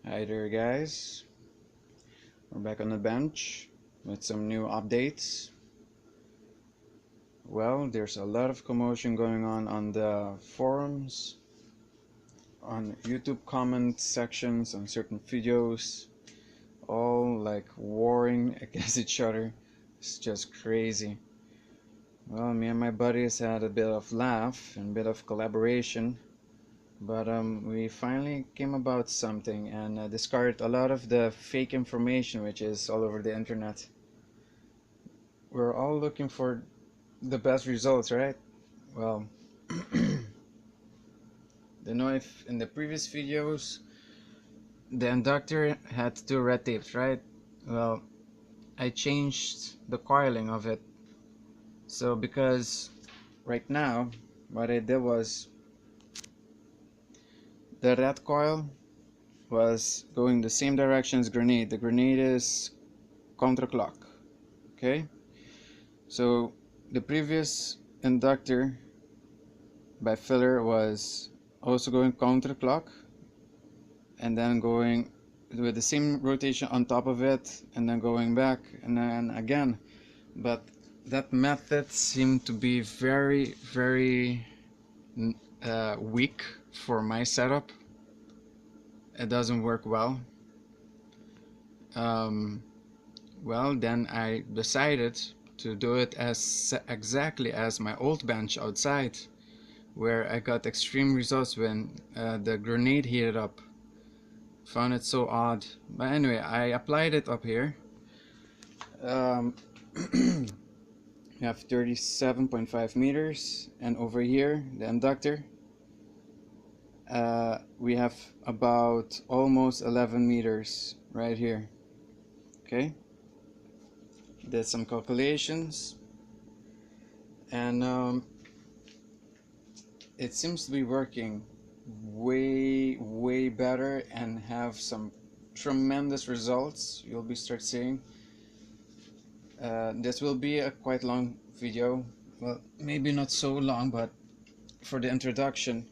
Hi there guys, we're back on the bench with some new updates. Well, there's a lot of commotion going on the forums, on YouTube comment sections, on certain videos, all like warring against each other. It's just crazy. Well, me and my buddies had a bit of laugh and a bit of collaboration, but we finally came about something and discarded a lot of the fake information which is all over the internet. We're all looking for the best results, right? Well, you know, if in the previous videos the inductor had two red tapes, right? Well, I changed the coiling of it. So because right now what I did was the red coil was going the same direction as grenade. The grenade is counterclock. Okay, so the previous inductor Bifilar was also going counterclock and then going with the same rotation on top of it and then going back and then again, but that method seemed to be very weak for my setup. It doesn't work well. Well, then I decided to do it as exactly as my old bench outside, where I got extreme results when the grenade heated up. Found it so odd, but anyway, I applied it up here. You have 37.5 meters, and over here the inductor we have about almost 11 meters right here. Okay, did some calculations and it seems to be working way better and have some tremendous results. You'll be start seeing. This will be a quite long video, well, maybe not so long, but for the introduction.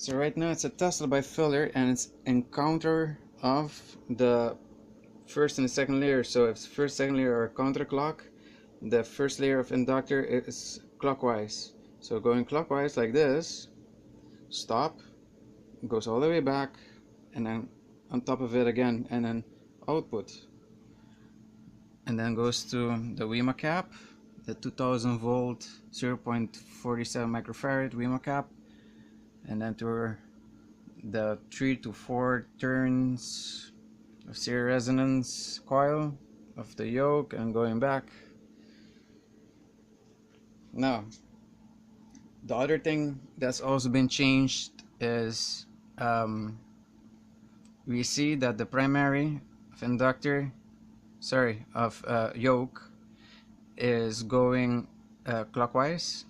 So right now it's a Tesla Bifilar and it's encounter of the first and the second layer. So if first second layer are counterclock, the first layer of inductor is clockwise. So going clockwise like this, stop, goes all the way back, and then on top of it again, and then output, and then goes to the WEMA cap, the 2000 volt 0.47 microfarad WEMA cap, and then to the 3 to 4 turns of serial resonance coil of the yoke and going back. Now the other thing that's also been changed is we see that the primary of inductor, of yoke is going clockwise,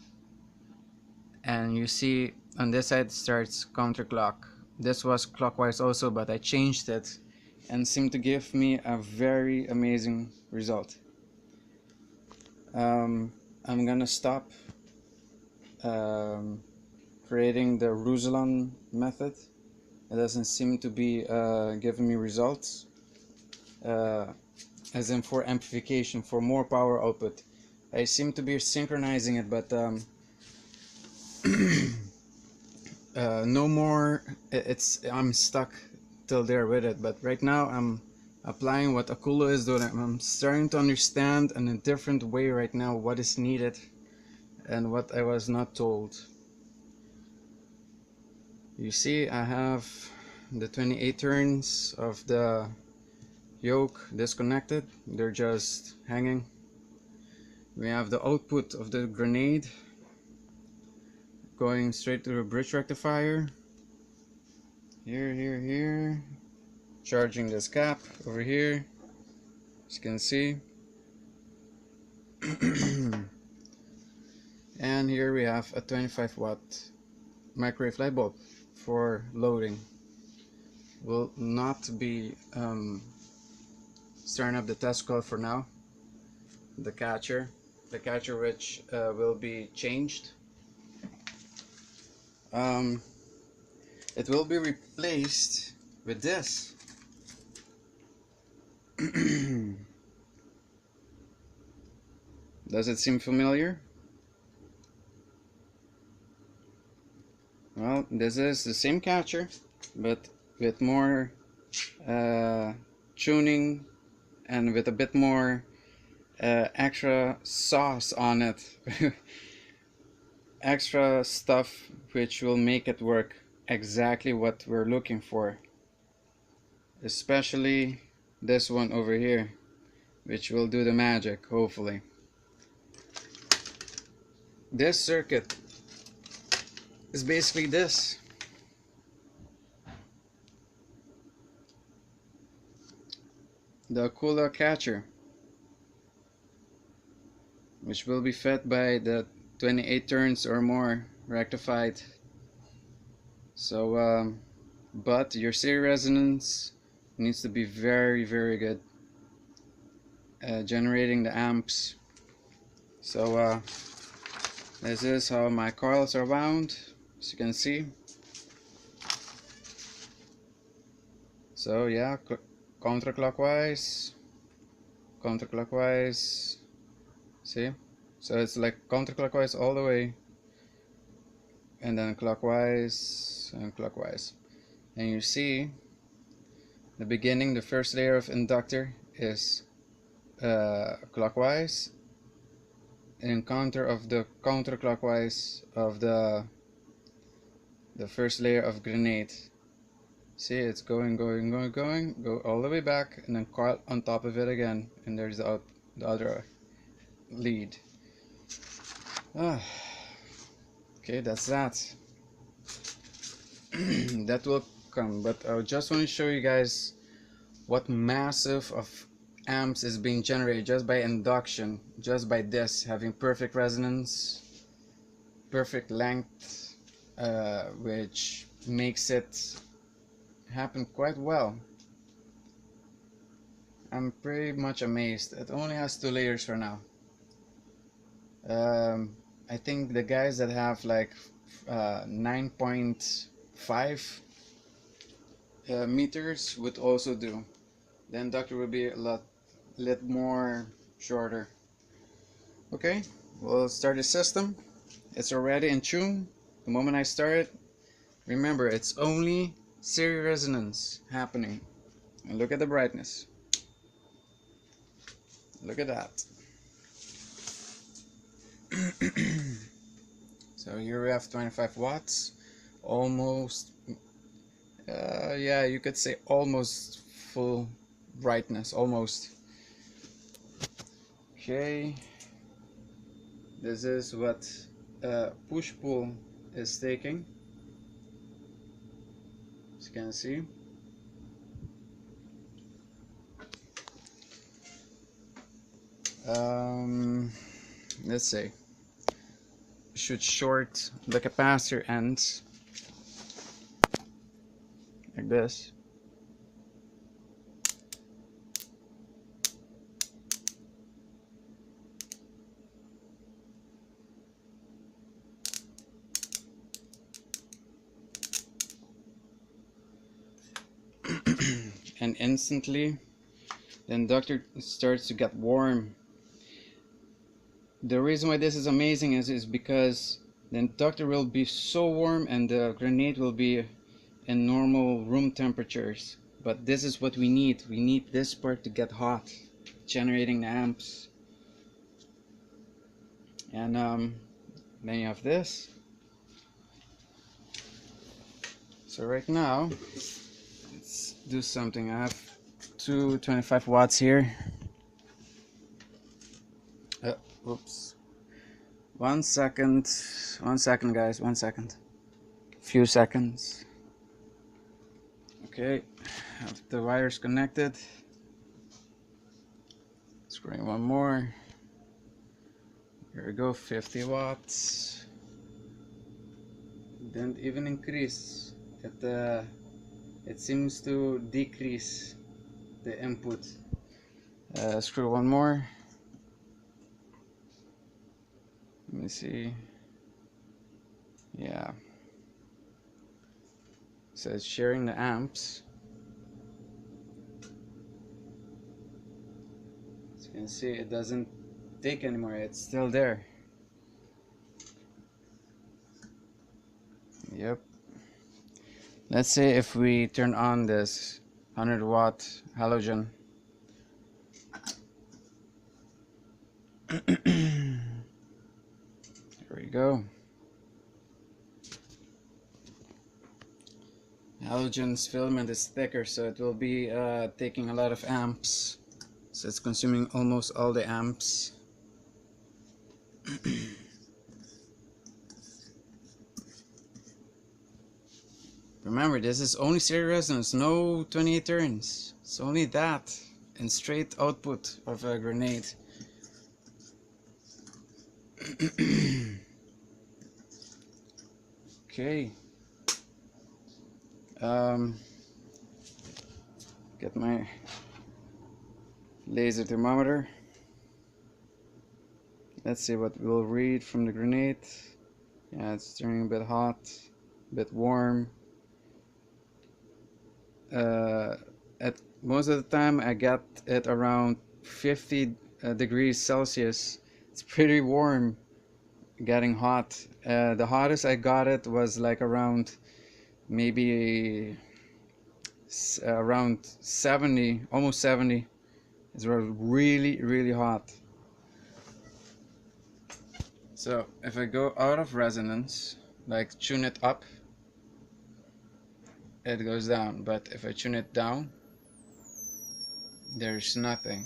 and you see on this side starts counterclock. This was clockwise also, but I changed it and seemed to give me a very amazing result. I'm gonna stop creating the Ruslan method. It doesn't seem to be giving me results, as in for amplification, for more power output. I seem to be synchronizing it, but no more. I'm stuck till there with it. But right now I'm applying what Akulo is doing. I'm starting to understand in a different way right now what is needed and what I was not told. You see, I have the 28 turns of the yoke disconnected. They're just hanging. We have the output of the grenade going straight to the bridge rectifier. Here. Charging this cap over here, as you can see. And here we have a 25 watt microwave light bulb for loading. Will not be starting up the test coil for now. The catcher which will be changed. It will be replaced with this. Does it seem familiar? Well, this is the same catcher, but with more tuning and with a bit more extra sauce on it. Extra stuff which will make it work exactly what we're looking for. Especially this one over here, which will do the magic, hopefully. This circuit is basically this. The cooler catcher, which will be fed by the 28 turns or more rectified. So, but your series resonance needs to be very, very good, generating the amps. So, this is how my coils are wound, as you can see. So yeah, counterclockwise, counterclockwise. See? So it's like counterclockwise all the way, and then clockwise and clockwise. And you see, the beginning, the first layer of inductor is clockwise, and counter of the counterclockwise of the first layer of grenade. See, it's going, go all the way back, and then coil on top of it again, and there's the other lead. Okay, that's that. That will come, but I just want to show you guys what massive of amps is being generated just by induction, just by this having perfect resonance, perfect length, which makes it happen quite well. I'm pretty much amazed. It only has 2 layers for now. I think the guys that have like 9.5 meters would also do. The inductor will be a lot more shorter. Okay, we'll start the system. It's already in tune. The moment I start it, remember it's only series resonance happening. And look at the brightness. Look at that. So here we have 25 watts, almost, yeah, you could say almost full brightness, almost. Okay, this is what Pushpull is taking, as you can see. Let's say should short the capacitor ends like this. And instantly the inductor starts to get warm. The reason why this is amazing is because the inductor will be so warm and the grenade will be in normal room temperatures. But this is what we need. We need this part to get hot, generating the amps. And then you have this. So right now, let's do something. I have two 25 watts here. Oops. 1 second. 1 second, guys. 1 second. Few seconds. Okay. Have the wires connected. Screwing one more. Here we go. 50 watts. Didn't even increase. It seems to decrease the input. Screw one more. Let me see. Yeah. So it's sharing the amps. can see it doesn't take anymore, it's still there. Yep. Let's say if we turn on this 100-watt halogen. Here we go. Halogen's filament is thicker, so it will be taking a lot of amps. So it's consuming almost all the amps. Remember, this is only series resonance, no 28 turns. It's only that and straight output of a grenade. Okay. Get my laser thermometer. Let's see what we'll read from the grenade. Yeah, it's turning a bit hot, a bit warm. At most of the time I got it around 50 degrees Celsius. It's pretty warm, getting hot. The hottest I got it was like around maybe around 70, almost 70. It's really hot. So if I go out of resonance, like tune it up, it goes down, but if I tune it down, there's nothing.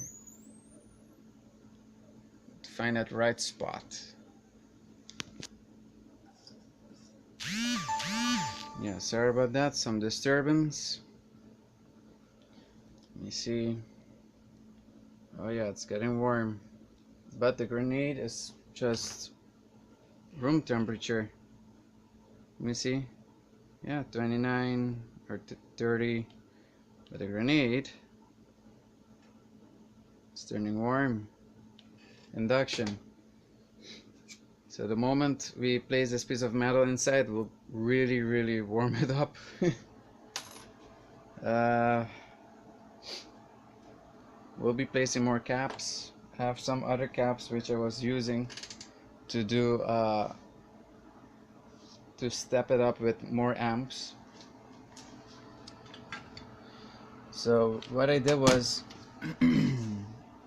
To find that right spot. Yeah, sorry about that, some disturbance. Let me see. Oh yeah, it's getting warm, but the grenade is just room temperature. Let me see. Yeah, 29 or 30, but the grenade is turning warm. Induction. So the moment we place this piece of metal inside, we'll really warm it up. We'll be placing more caps. I have some other caps which I was using to do to step it up with more amps. So what I did was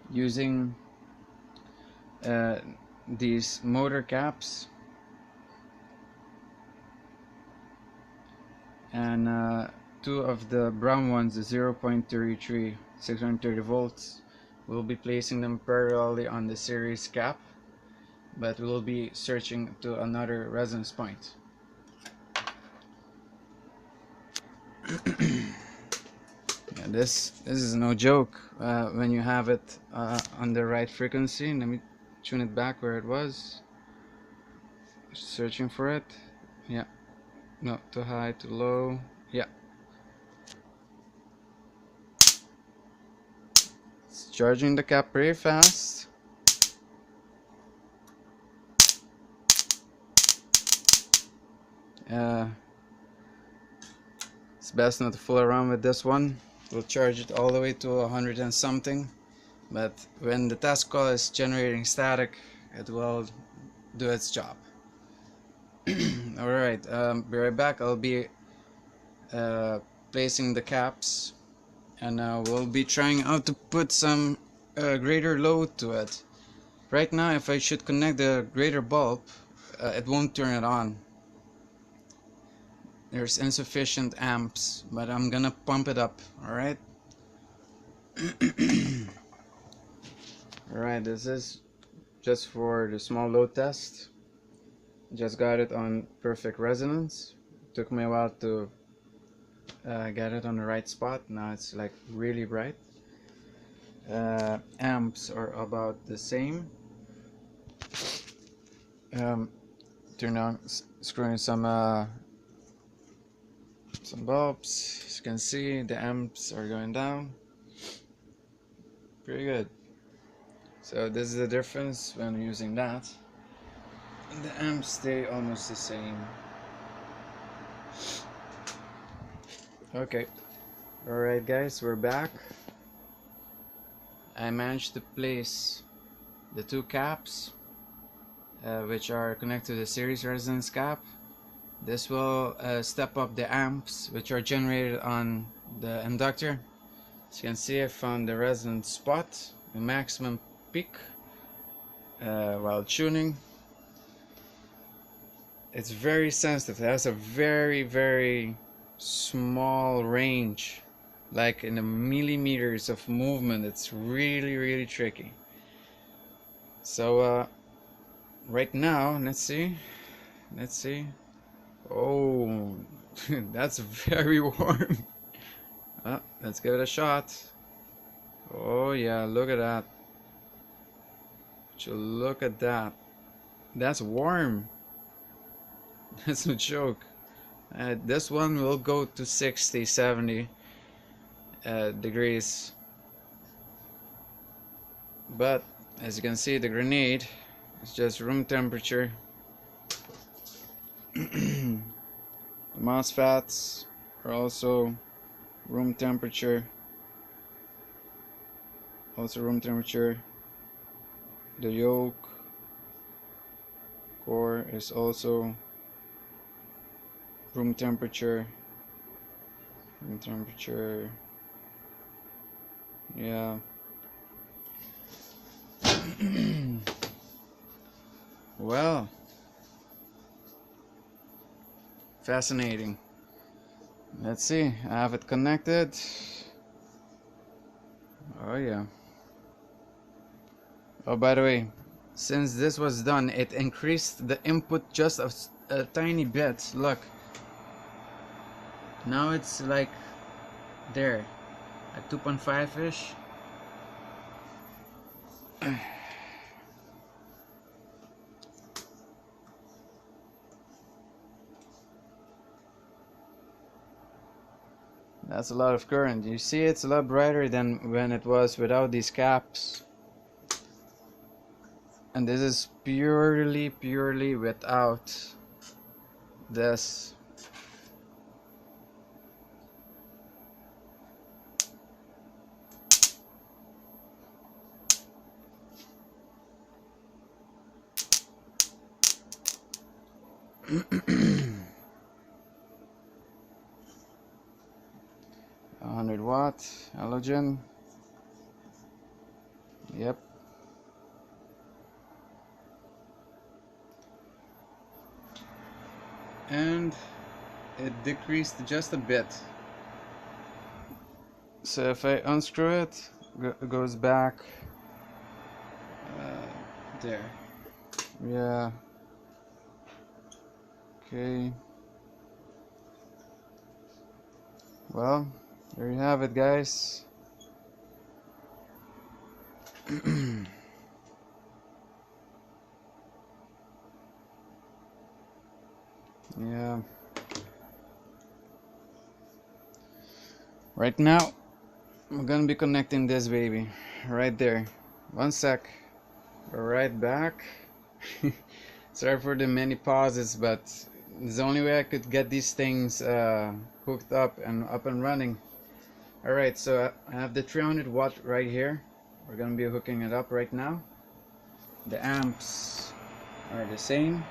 using these motor caps and two of the brown ones, the 0.33 630 volts. We'll be placing them parallelly on the series cap, but we'll be searching to another resonance point. Yeah, this is no joke when you have it on the right frequency. Let me tune it back where it was. Searching for it. Yeah, no, too high, too low. Yeah, it's charging the cap pretty fast. It's best not to fool around with this one. We'll charge it all the way to 100 and something, but when the test coil is generating static, it will do its job. Alright, be right back. I'll be placing the caps, and we'll be trying out to put some greater load to it. Right now, if I should connect the greater bulb, it won't turn it on. There's insufficient amps, but I'm gonna pump it up. Alright. Alright, this is just for the small load test. Just got it on perfect resonance. Took me a while to get it on the right spot. Now it's like really bright. Amps are about the same. Turn on, screwing some bulbs. As you can see, the amps are going down. Pretty good. So this is the difference when using that. And the amps stay almost the same. Okay. Alright guys, we're back. I managed to place the two caps which are connected to the series resonance cap. This will step up the amps which are generated on the inductor. As you can see, I found the resonance spot, the maximum peak while tuning. It's very sensitive. It has a very small range, like in the millimeters of movement. It's really tricky. So right now, let's see. Oh, that's very warm. Let's give it a shot. Oh yeah, look at that. Look at that. That's warm. That's no joke. This one will go to 60-70 degrees. But as you can see, the grenade is just room temperature. The MOSFETs are also room temperature. Also room temperature. The yoke core is also room temperature. Room temperature. Yeah. Well, fascinating. Let's see. I have it connected. Oh yeah. Oh, by the way, since this was done, it increased the input just a tiny bit. Look. Now it's like there at 2.5-ish. That's a lot of current. You see, it's a lot brighter than when it was without these caps. And this is purely without this. A 100-watt halogen. Yep. And it decreased just a bit. So if I unscrew it, it goes back there. Yeah. Okay. Well, there you have it, guys. Yeah. Right now, I'm gonna be connecting this baby right there. One sec. We're right back. Sorry for the many pauses, but it's the only way I could get these things hooked up and running. Alright, so I have the 300-watt right here. We're gonna be hooking it up right now. The amps are the same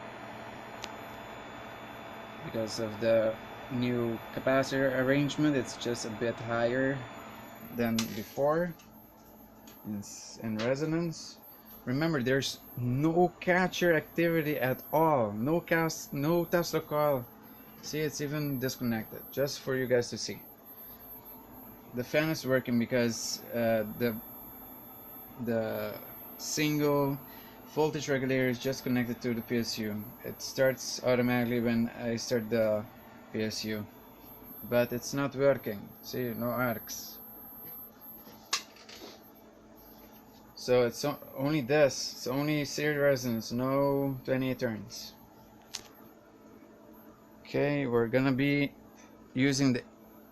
because of the new capacitor arrangement. It's just a bit higher than before in resonance. Remember, there's no catcher activity at all. No Tesla coil. See, it's even disconnected, just for you guys to see. The fan is working because the single voltage regulator is just connected to the PSU. It starts automatically when I start the PSU, but it's not working. See, no arcs. So it's only this. It's only series resonance, no 28 turns. Okay, we're gonna be using the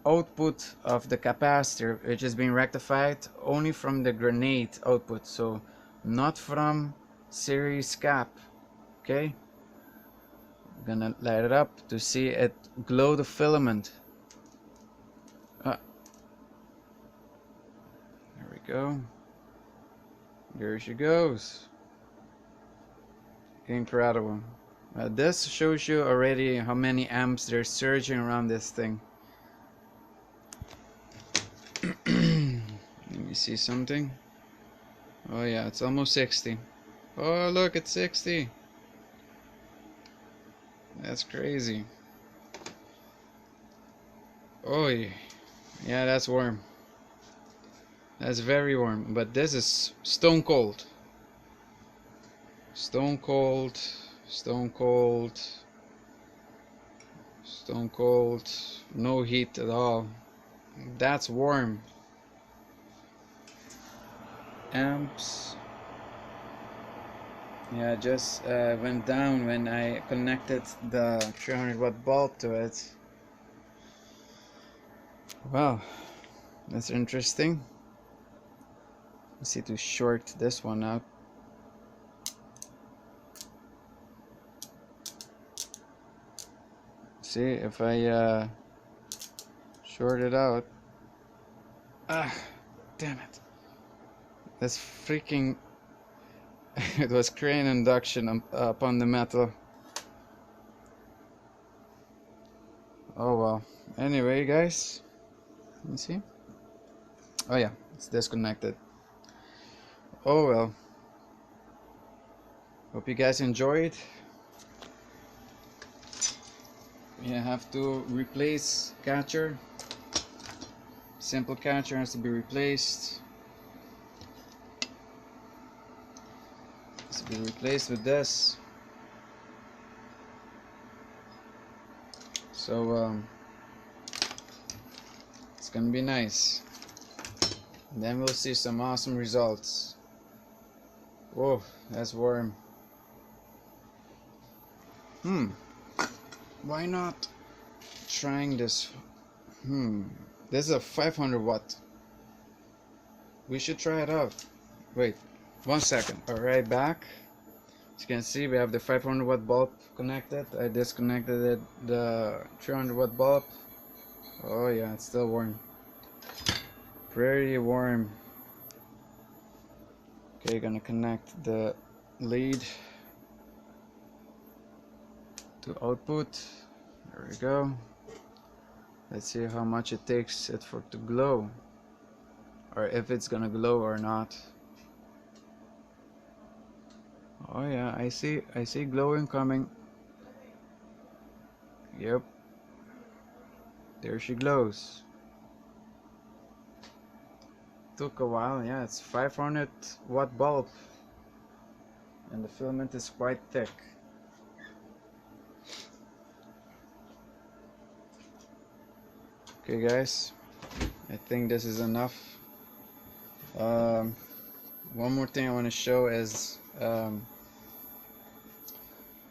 output of the capacitor, which is being rectified only from the grenade output, so not from series cap. Okay, I'm gonna light it up to see it glow the filament. There we go. There she goes. Incredible. This shows you already how many amps they're surging around this thing. Let me see something. Oh yeah, it's almost 60. Oh look, it's 60. That's crazy. Oh yeah, that's warm. That's very warm. But this is stone cold. Stone cold. Stone cold. Stone cold. No heat at all. That's warm. Amps. Yeah, just went down when I connected the 300 watt bulb to it. Wow, that's interesting. Let's see to short this one out. See if I short it out. Ah, damn it. That's freaking. It was crane induction upon the metal. Oh well. Anyway, guys. Let me see. Oh yeah, it's disconnected. Oh well. Hope you guys enjoyed. You have to replace catcher. Simple catcher has to be replaced. Has to be replaced with this. So it's gonna be nice. And then we'll see some awesome results. Whoa, that's warm. Why not trying this? This is a 500 watt. We should try it out. Wait, 1 second. Alright, back. As you can see, we have the 500 watt bulb connected. I disconnected the 300 watt bulb. Oh yeah, it's still warm. Pretty warm. Okay, gonna connect the lead to output. There we go. Let's see how much it takes it for it to glow, or if it's gonna glow or not. Oh yeah, I see glowing coming. Yep, there she glows. Took a while. Yeah, it's 500 watt bulb and the filament is quite thick. Okay guys, I think this is enough. One more thing I want to show is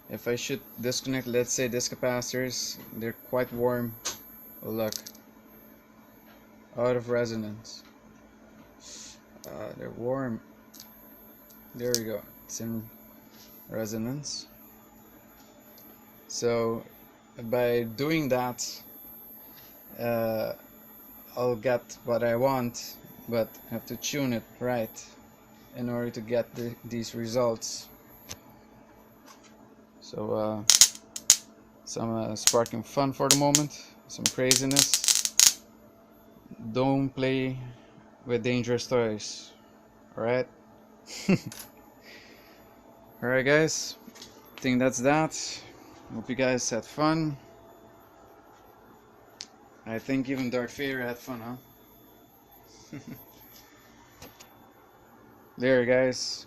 if I should disconnect, let's say these capacitors, they're quite warm. Oh look, out of resonance. They're warm. There we go, it's in resonance. So by doing that, I'll get what I want, but I have to tune it right in order to get these results. So some sparking fun for the moment, some craziness. Don't play with dangerous toys, alright? Alright guys, I think that's that. Hope you guys had fun. I think even Darth Vader had fun, huh? There guys,